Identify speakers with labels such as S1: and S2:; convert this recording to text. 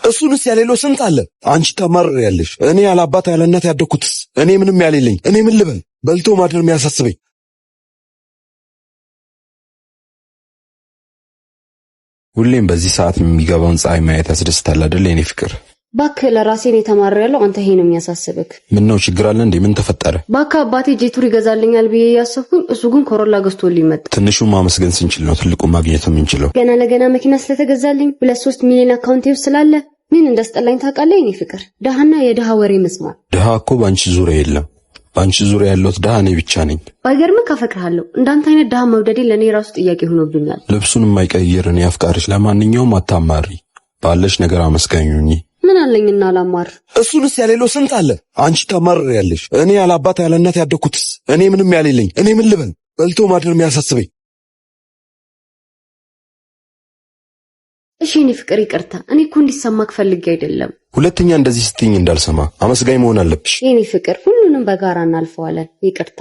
S1: እሱንስ ያሌለው ስንት አለ። አንቺ ታማርሪያለሽ። እኔ ያለ አባት ያለ እናት ያደኩትስ እኔ ምንም ያሌለኝ እኔ ምን ልበል? በልቶ ማደር የሚያሳስበኝ ሁሌም በዚህ ሰዓት የሚገባውን ፀሐይ ማየት ያስደስታል አይደል የኔ ፍቅር?
S2: ባክ ለራሴን የተማረያለው አንተ ይሄ ነው የሚያሳስብክ።
S1: ምን ነው ችግር አለ እንዴ? ምን ተፈጠረ?
S2: ባክ አባቴ ጄቱር ይገዛልኛል ብዬ ያሰብኩኝ እሱ ግን ኮሮላ ገዝቶልኝ መጣ።
S1: ትንሹ ማመስገን ስንችል ነው ትልቁ ማግኘት የምንችለው።
S2: ገና ለገና መኪና ስለተገዛልኝ 2-3 ሚሊዮን አካውንቴ ውስጥ ስላለ ምን እንደስጠላኝ ታውቃለህ የኔ ፍቅር? ደሃና የደሃ ወሬ መስማት።
S1: ደሃ እኮ ባንቺ ዙሪያ የለም። ባንቺ ዙሪያ ያለሁት ደሃ እኔ ብቻ ነኝ።
S2: ባይገርምህ ካፈቅርሃለሁ እንዳንተ አይነት ደሃ መውደዴ ለኔ ራሱ ጥያቄ ሆኖብኛል።
S1: ልብሱን የማይቀይር እኔ አፍቃሪሽ። ለማንኛውም አታማሪ፣ ባለሽ ነገር አመስጋኙኝ።
S2: ምን አለኝና አላማር?
S1: እሱንስ ያሌለው ስንት አለ። አንቺ ታማርሪያለሽ። እኔ ያለ አባት ያለ እናት ያደኩትስ እኔ ምንም ያሌለኝ እኔ ምን ልበል? በልቶ ማደር የሚያሳስበኝ።
S2: እሺ እኔ ፍቅር ይቅርታ። እኔ እኮ እንዲሰማክ ፈልጌ አይደለም።
S1: ሁለተኛ እንደዚህ ስትይኝ እንዳልሰማ አመስጋኝ መሆን አለብሽ።
S2: የኔ ፍቅር ሁሉንም በጋራ እናልፈዋለን። ይቅርታ።